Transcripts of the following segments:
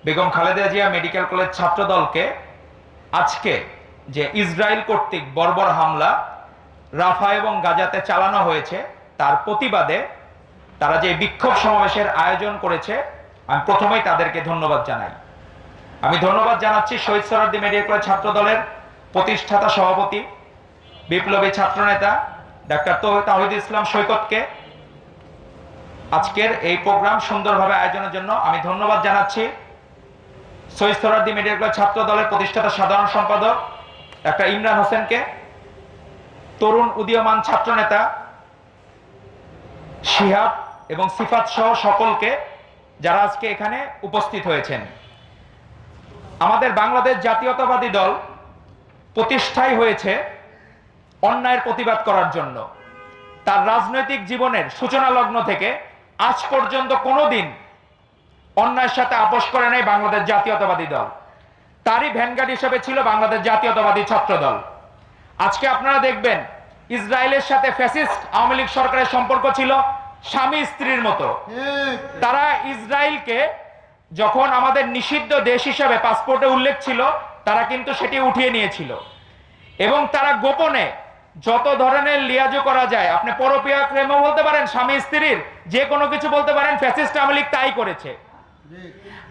Begum Khaleda Zia medical college ছাত্র দলকে আজকে যে ইসরায়েল কর্তৃক বর্বর হামলা রাফা এবং গাজাতে চালানো হয়েছে তার প্রতিবাদে তারা যে বিক্ষোভ সমাবেশের আয়োজন করেছে, আমি প্রথমেই তাদেরকে ধন্যবাদ জানাই। আমি ধন্যবাদ জানাচ্ছি শহীদ সোহরাওয়ার্দী মেডিকেল কলেজ ছাত্র দলের প্রতিষ্ঠাতা সভাপতি বিপ্লবী ছাত্রনেতা ডাক্তার তাওহিদুল ইসলাম সৈকতকে আজকের এই প্রোগ্রাম সুন্দরভাবে আয়োজনের জন্য আমি ধন্যবাদ জানাচ্ছি। শহীদ সোহরাওয়ার্দী মেডিকেল কলেজ ছাত্র দলের প্রতিষ্ঠাতা সাধারণ সম্পাদক ডাক্তার ইমরান হোসেনকে, তরুণ উদীয়মান ছাত্রনেতা শিহাব এবং সিফাত সহ সকলকে যারা আজকে এখানে উপস্থিত হয়েছেন। আমাদের বাংলাদেশ জাতীয়তাবাদী দল প্রতিষ্ঠাই হয়েছে অন্যায়ের প্রতিবাদ করার জন্য। তার রাজনৈতিক জীবনের সূচনা লগ্ন থেকে আজ পর্যন্ত কোনোদিন অন্যায়ের সাথে আপোষ করে নাই বাংলাদেশ জাতীয়তাবাদী দল। তারই ভ্যানগার্ড হিসেবে ছিল বাংলাদেশ জাতীয়তাবাদী ছাত্র দল। আজকে আপনারা দেখবেন ইসরায়েলের সাথে ফ্যাসিস্ট আওয়ামী লীগ সরকারের সম্পর্ক ছিল স্বামী স্ত্রীর মতো। তারা ইসরায়েলকে যখন আমাদের নিষিদ্ধ দেশ হিসেবে পাসপোর্টে উল্লেখ ছিল, তারা কিন্তু সেটি উঠিয়ে নিয়েছিল এবং তারা গোপনে যত ধরনের লিয়াজো করা যায়, আপনি পরকীয়া প্রেমও বলতে পারেন, স্বামী স্ত্রীর যে কোনো কিছু বলতে পারেন, ফ্যাসিস্ট আওয়ামী লীগ তাই করেছে।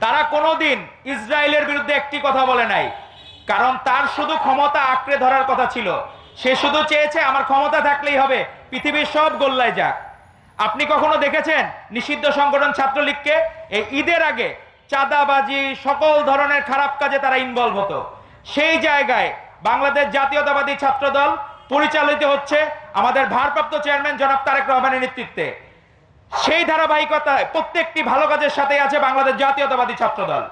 তারা কোনোদিন ইসরায়েলের বিরুদ্ধে একটি কথা বলে নাই, কারণ তার শুধু ক্ষমতা আঁকড়ে ধরার কথা ছিল। সে শুধু চেয়েছে আমার ক্ষমতা থাকলেই হবে, পৃথিবীর সব গোল্লায় যাক। আপনি কখনো দেখেছেন নিষিদ্ধ সংগঠন ছাত্রলীগকে এই ঈদের আগে চাঁদাবাজি সকল ধরনের খারাপ কাজে তারা ইনভলভ হতো? সেই জায়গায় বাংলাদেশ জাতীয়তাবাদী ছাত্র দল পরিচালিত হচ্ছে আমাদের ভারপ্রাপ্ত চেয়ারম্যান জনাব তারেক রহমানের নেতৃত্বে। সেই ধারাবাহিকতায় প্রত্যেকটি ভালো কাজের সাথে আছে বাংলাদেশ জাতীয়তাবাদী ছাত্র দল।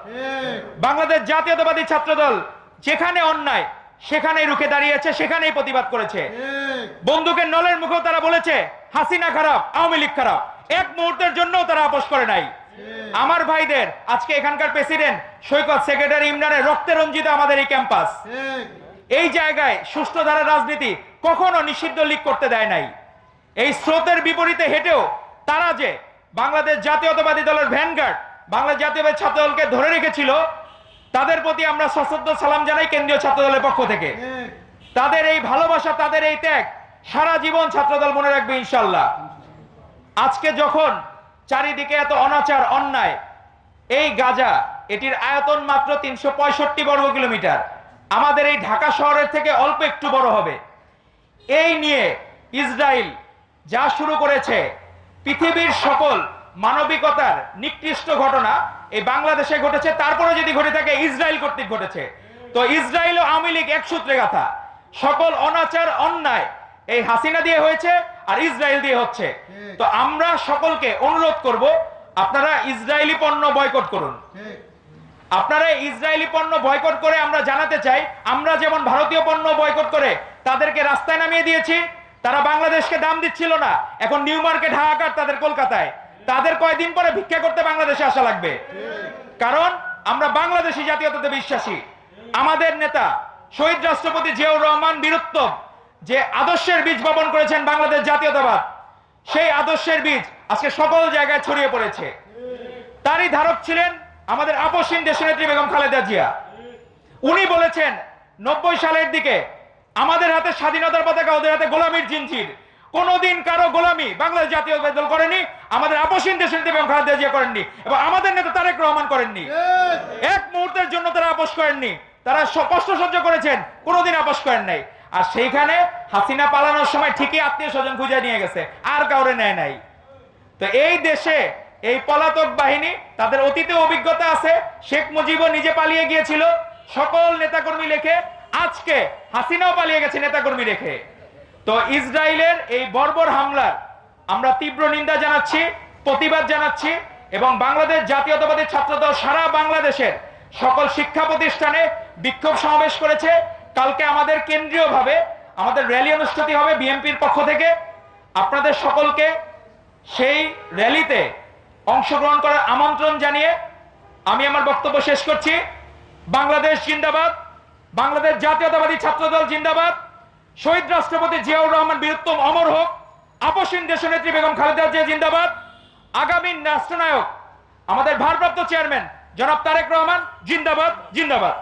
বাংলাদেশ জাতীয়তাবাদী ছাত্র দল যেখানে অন্যায় সেখানেই রুখে দাঁড়িয়েছে, সেখানেই প্রতিবাদ করেছে। বন্দুকের নলের মুখেও তারা বলেছে হাসিনা খারাপ, আওয়ামী লীগ খারাপ, এক মুহূর্তের জন্য তারা আপোষ করে নাই। আমার ভাইদের আজকে এখানকার প্রেসিডেন্ট সৈকত, সেক্রেটারি ইমরানের রক্তে রঞ্জিত আমাদের এই ক্যাম্পাস। এই জায়গায় সুষ্ঠু ধারা রাজনীতি কখনো নিষিদ্ধ লীগ করতে দেয় নাই। এই স্রোতের বিপরীতে হেঁটেও তারা যে বাংলাদেশ জাতীয়তাবাদী দলের ভ্যানগার্ড বাংলাদেশ জাতীয়তাবাদী ছাত্র দলকে ধরে রেখেছিল, তাদের প্রতি আমরা সশ্রদ্ধ সালাম জানাই কেন্দ্রীয় ছাত্র দলের পক্ষ থেকে। তাদের এই ভালোবাসা, তাদের এই ত্যাগ সারা জীবন ছাত্রদল মনে রাখবে ইনশাল্লাহ। আজকে যখন চারিদিকে এত অনাচার অন্যায়, এই গাজা এটির আয়তন মাত্র 365 বর্গ কিলোমিটার, আমাদের এই ঢাকা শহরের থেকে অল্প একটু বড় হবে। এই নিয়ে ইসরায়েল যা শুরু করেছে, পৃথিবীর সকল মানবিকতার নিকৃষ্ট ঘটনা এই বাংলাদেশে ঘটেছে। তারপরে যদি ঘটে থাকে ইসরায়েল কর্তৃক ঘটেছে, তো ইসরায়েল ও আওয়ামী লীগ এক সূত্রে গাথা। সকল অনাচার অন্যায় এই হাসিনা দিয়ে হয়েছে আর ইসরায়েল দিয়ে হচ্ছে। তো আমরা সকলকে অনুরোধ করব, আপনারা ইসরায়েলি পণ্য বয়কট করুন। আপনারা ইসরায়েলি পণ্য বয়কট করে আমরা জানাতে চাই, আমরা যেমন ভারতীয় পণ্য বয়কট করে তাদেরকে রাস্তায় নামিয়ে দিয়েছি, তারা বাংলাদেশকে দাম দিচ্ছিল না, এখন নিউ মার্কেট হাহাকার তাদের কলকাতায়। তাদের কয়দিন পরে ভিক্ষা করতে বাংলাদেশে আসা লাগবে, কারণ আমরা বাংলাদেশি জাতীয়তাতে বিশ্বাসী। আমাদের নেতা শহীদ রাষ্ট্রপতি জিয়াউর রহমান বীরত্তম যে আদর্শের বীজ বপন করেছেন বাংলাদেশ জাতীয়তাবাদ, সেই আদর্শের বীজ আজকে সকল জায়গায় ছড়িয়ে পড়েছে। তারই ধারক ছিলেন আমাদের আপসহীন দেশনেত্রী বেগম খালেদা জিয়া। উনি বলেছেন 90 সালের দিকে আমাদের হাতে স্বাধীনতার পতাকা, ওদের হাতে গোলামির জিনজির। কোনদিন কারো গোলামি বাংলাদেশ জাতীয়তাবাদী দল করেনি, আমাদের আপসহীন দেশনেত্রী বেগম খালেদা জিয়া করেননি, এবং আমাদের নেতা তারেক রহমান করেননি। এক মুহূর্তের জন্য তারা আপোষ করেননি। তারা কষ্ট সহ্য করেছেন, কোনোদিন আপোষ করেন নাই। আর সেইখানে হাসিনা পালানোর সময় ঠিকই আত্মীয় স্বজন খুঁজে নিয়ে গেছে, আর কাউরে নেয় নাই। তো এই দেশে এই পলাতক বাহিনী, তাদের অতীতে অভিজ্ঞতা আছে। শেখ মুজিবও নিজে পালিয়ে গিয়েছিল সকল নেতাকর্মী রেখে, আজকে হাসিনাও পালিয়ে গেছে নেতাকর্মী রেখে। তো ইসরায়েলের এই বর্বর হামলার আমরা তীব্র নিন্দা জানাচ্ছি, প্রতিবাদ জানাচ্ছি, এবং বাংলাদেশ জাতীয়তাবাদী ছাত্রদল সারা বাংলাদেশের সকল শিক্ষা প্রতিষ্ঠানে বিক্ষোভ সমাবেশ করেছে। কালকে আমাদের কেন্দ্রীয়ভাবে আমাদের র্যালি অনুষ্ঠিত হবে বিএনপির পক্ষ থেকে। আপনাদের সকলকে সেই র্যালিতে অংশগ্রহণ করার আমন্ত্রণ জানিয়ে আমি আমার বক্তব্য শেষ করছি। বাংলাদেশ জিন্দাবাদ, বাংলাদেশ জাতীয়তাবাদী ছাত্রদল জিন্দাবাদ, শহীদ রাষ্ট্রপতি জিয়াউর রহমান বীরত্তম অমর হোক, আপসহীন দেশনেত্রী বেগম খালেদা জিয়া জিন্দাবাদ। আগামী রাষ্ট্রনায়ক আমাদের ভারপ্রাপ্ত চেয়ারম্যান জনাব তারেক রহমান জিন্দাবাদ জিন্দাবাদ।